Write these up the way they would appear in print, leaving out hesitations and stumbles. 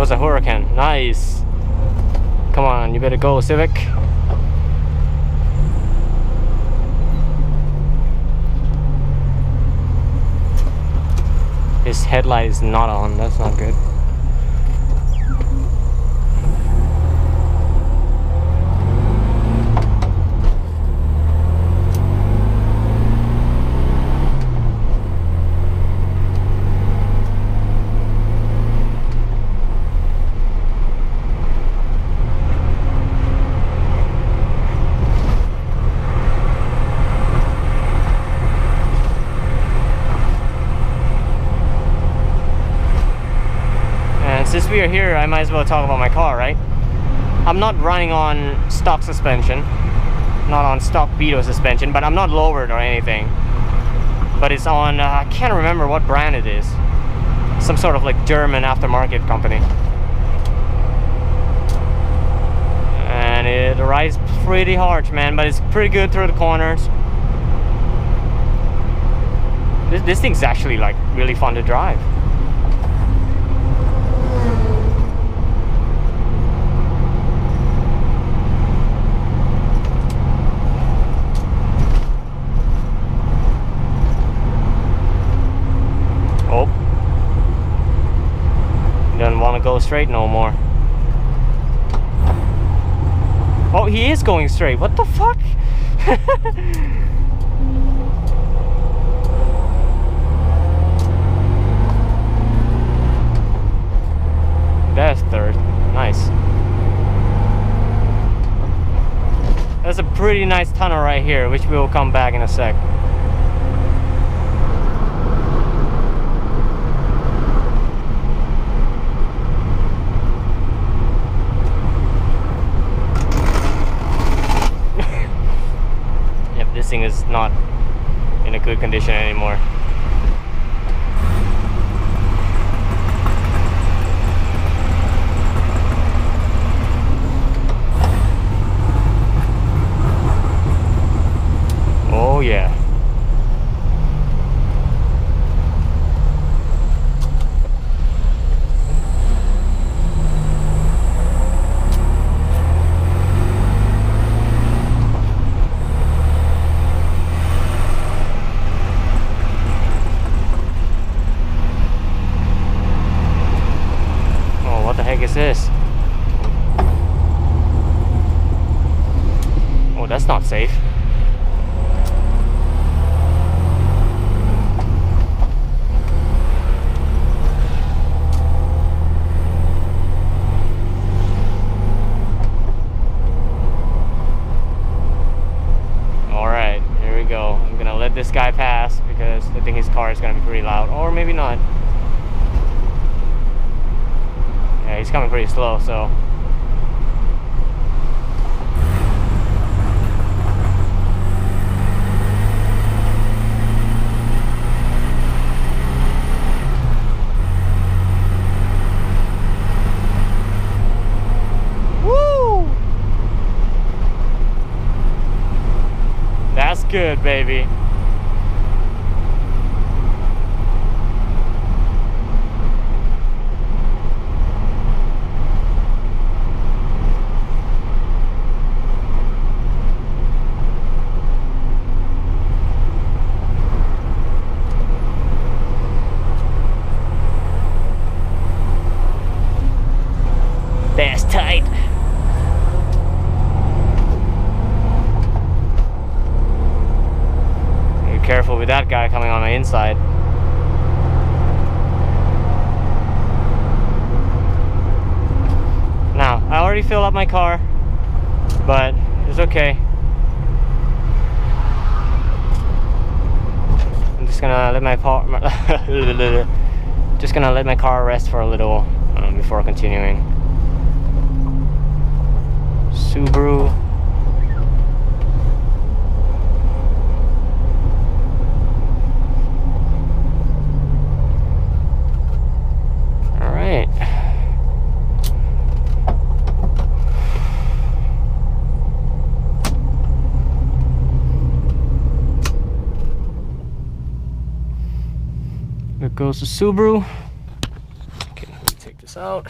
was a Huracan. Nice. Come on, you better go, Civic. His headlight is not on. That's not good. Since we are here, I might as well talk about my car, right? I'm not running on stock suspension, not on stock Beetle suspension, but I'm not lowered or anything. But it's on, I can't remember what brand it is. Some sort of like German aftermarket company. And it rides pretty hard, man, but it's pretty good through the corners. This thing's actually like really fun to drive. Go straight no more. Oh, he is going straight. What the fuck? That's third. Nice. That's a pretty nice tunnel right here, which we will come back in a sec. This thing is not in a good condition anymore. Oh yeah. Is this? Oh, that's not safe. Alright, here we go. I'm gonna let this guy pass because I think his car is gonna be pretty loud, or maybe not. Yeah, he's coming pretty slow, so. Woo! That's good, baby. That's tight. Be careful with that guy coming on my inside. Now, I already filled up my car, but it's okay. I'm just gonna let my car rest for a little before continuing. Subaru. All right. There goes the Subaru. Okay, let me take this out.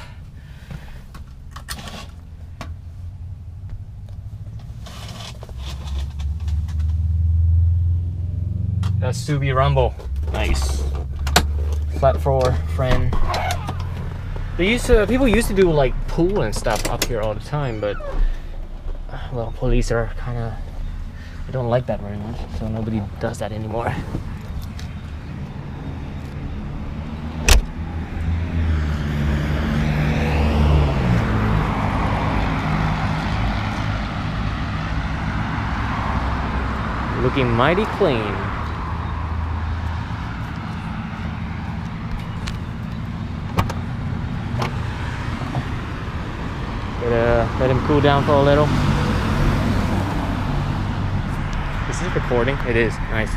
That's Subi Rumble. Nice. Flat floor friend. People used to do like pool and stuff up here all the time, but well, police are kind of, they don't like that very much, so nobody does that anymore. Looking mighty clean. Let him cool down for a little. Is this recording? It is. Nice.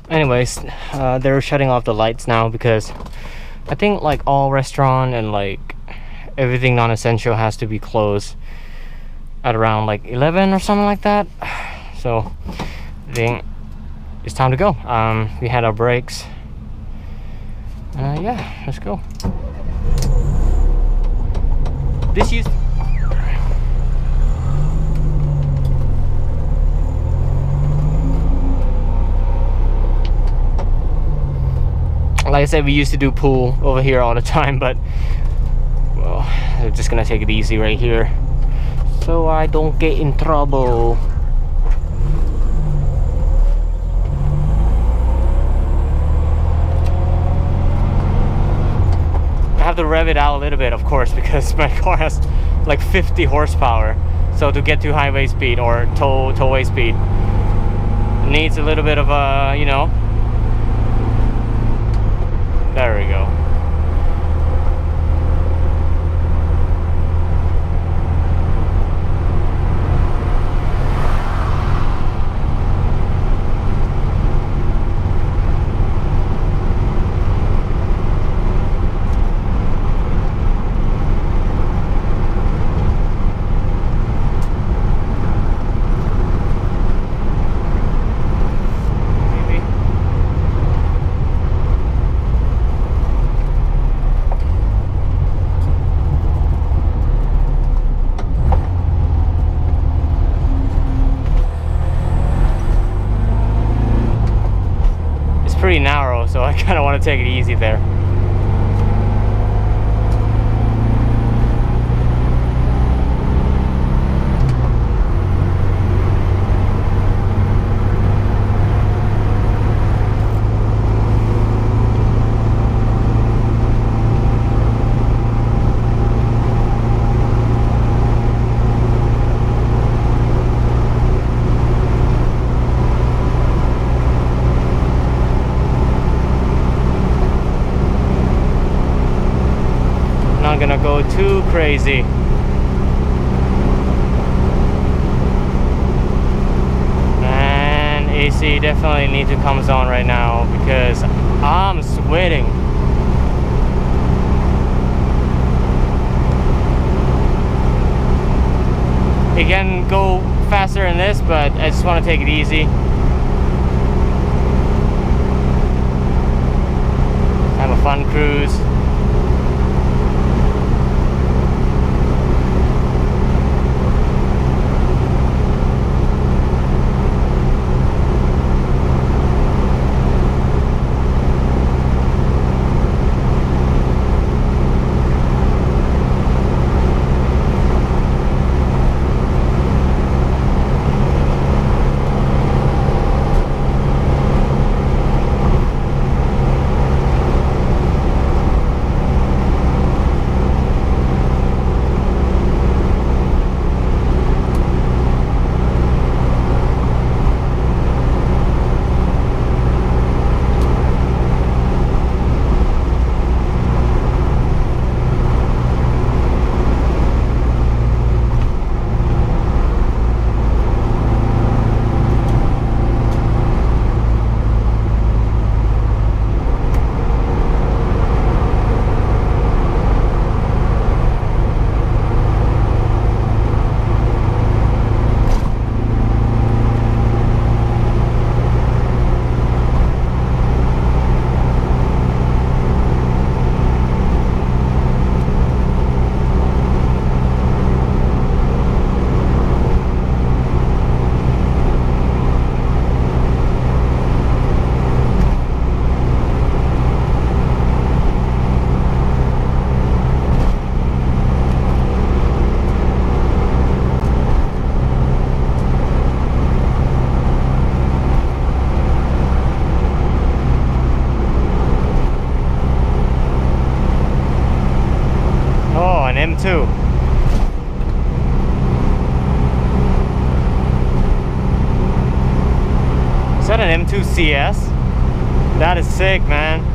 Anyways, they're shutting off the lights now because I think like all restaurant and like everything non-essential has to be closed at around like 11 or something like that. So I think it's time to go. We had our breaks. Yeah, let's go. This used like I said, we used to do pool over here all the time, but well, we're just gonna take it easy right here so I don't get in trouble. I have to rev it out a little bit, of course, because my car has like 50 horsepower. So to get to highway speed or tollway speed, it needs a little bit of a, you know. There we go. Pretty narrow, so I kind of want to take it easy there. Gonna go too crazy. And AC definitely need to come on right now because I'm sweating. It can go faster than this, but I just want to take it easy. Have a fun cruise. M2. Is that an M2 CS? That is sick, man.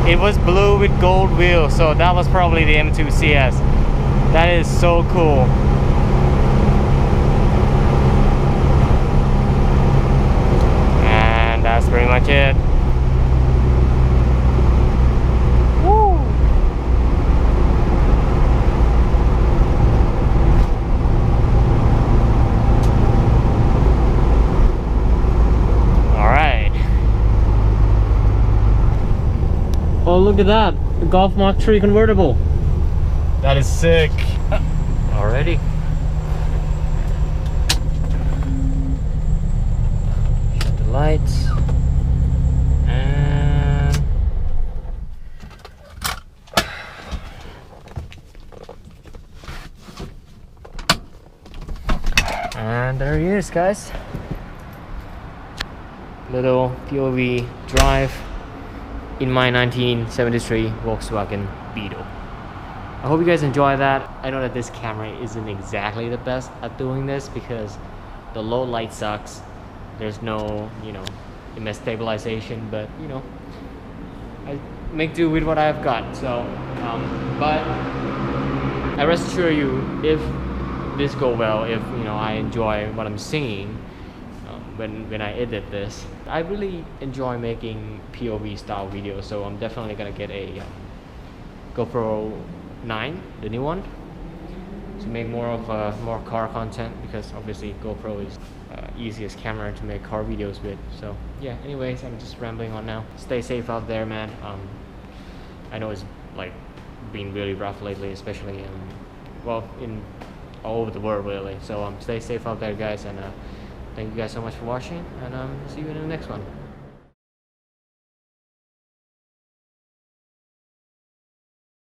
It was blue with gold wheels, so that was probably the M2 CS. That is so cool. And that's pretty much it. Woo! Alright. Oh, look at that, the Golf Mark 3 convertible. That is sick. Already. Shut the lights. And there he is, guys. Little POV drive in my 1973 Volkswagen Beetle. I hope you guys enjoy that. I know that this camera isn't exactly the best at doing this because the low light sucks. There's no, image stabilization, but I make do with what I've got. So, but I rest assure you, if this go well, if I enjoy what I'm seeing when I edit this, I really enjoy making POV style videos. So I'm definitely gonna get a GoPro 9, the new one, to make more car content, because obviously GoPro is easiest camera to make car videos with. So yeah, anyways, I'm just rambling on now. Stay safe out there, man. I know it's like been really rough lately, especially in all over the world really. So stay safe out there, guys, and thank you guys so much for watching, and see you in the next one.